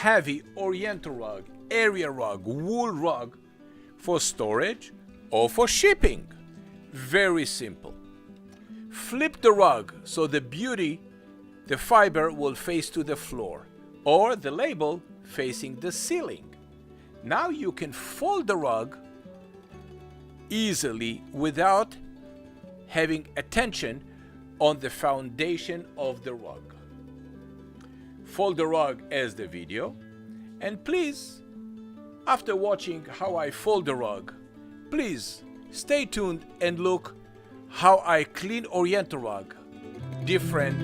heavy Oriental rug, area rug, wool rug for storage or for shipping. Very simple. Flip the rug so the fiber will face to the floor, or the label facing the ceiling. Now you can fold the rug easily without having attention on the foundation of the rug. Fold the rug as the video, and please, after watching how I fold the rug, please stay tuned and look how I clean Oriental rug, different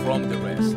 from the rest.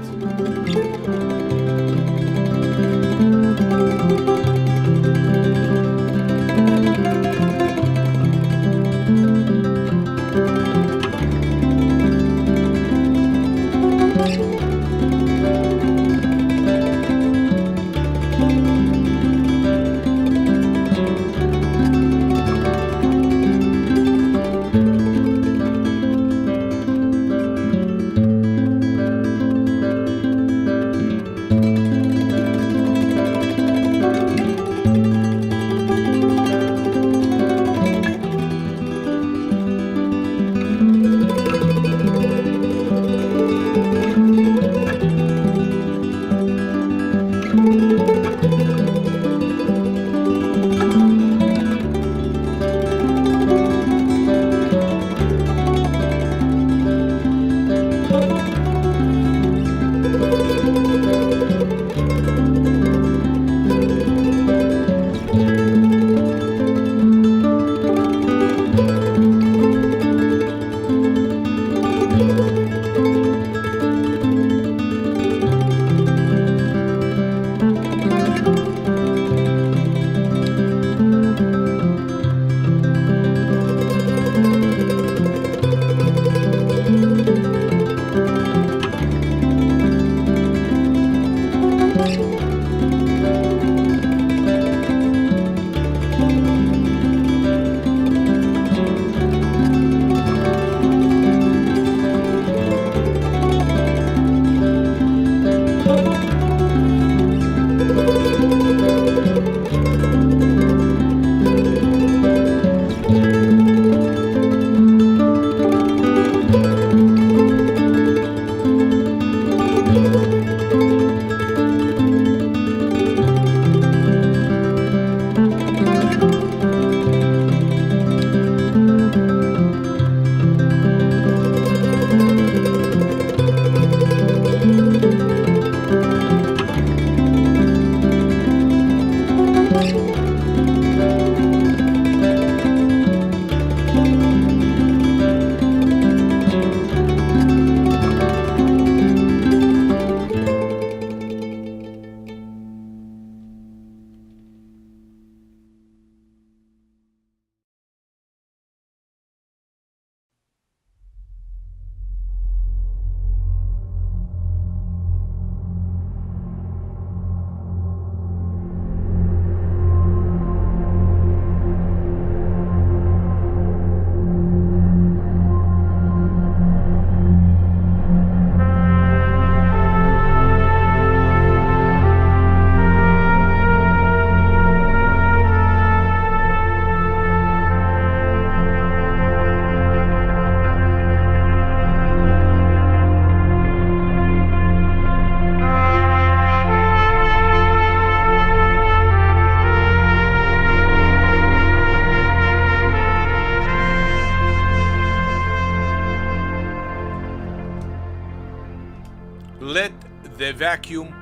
Let the vacuum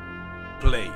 play.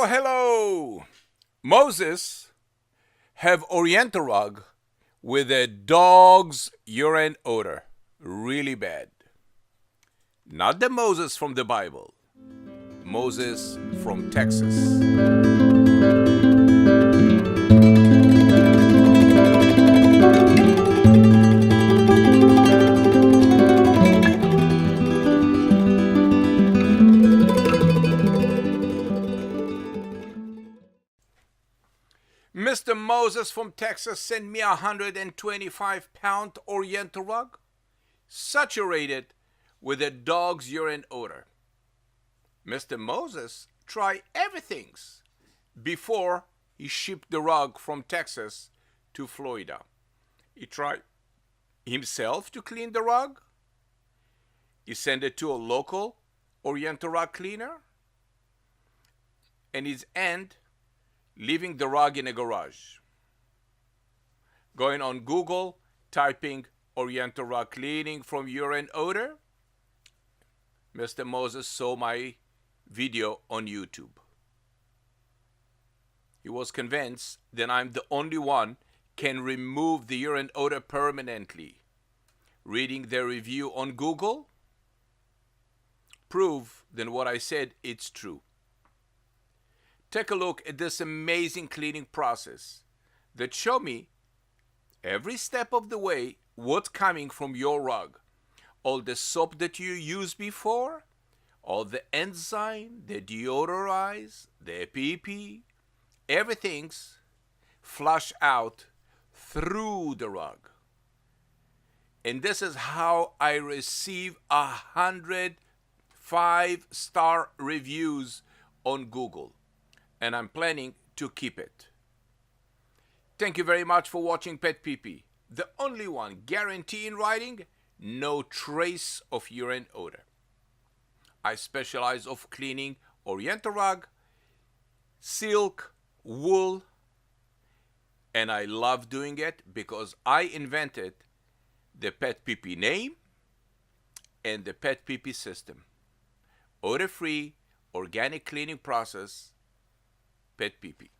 Hello. Moses have Oriental rug with a dog's urine odor. Really bad. Not the Moses from the Bible. Moses from Texas. Mr. Moses from Texas sent me a 125-pound Oriental rug, saturated with a dog's urine odor. Mr. Moses tried everything before he shipped the rug from Texas to Florida. He tried himself to clean the rug. He sent it to a local Oriental rug cleaner. And his end, leaving the rug in a garage. Going on Google, typing Oriental rug cleaning from urine odor, Mr. Moses saw my video on YouTube. He was convinced that I'm the only one can remove the urine odor permanently. Reading the review on Google, prove that what I said, it's true. Take a look at this amazing cleaning process that show me every step of the way what's coming from your rug. All the soap that you used before, all the enzyme, the deodorize, the PEEPee, everything's flush out through the rug. And this is how I receive 100 5-star reviews on Google. And I'm planning to keep it. Thank you very much for watching PetPeePee, the only one guarantee in writing, no trace of urine odor. I specialize of cleaning Oriental rug, silk, wool, and I love doing it because I invented the PetPeePee name and the PetPeePee system. Odor-free, organic cleaning process, PetPeePee.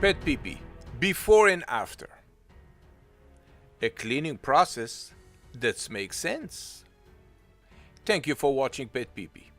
PetPeePee, before and after. A cleaning process that makes sense. Thank you for watching PetPeePee.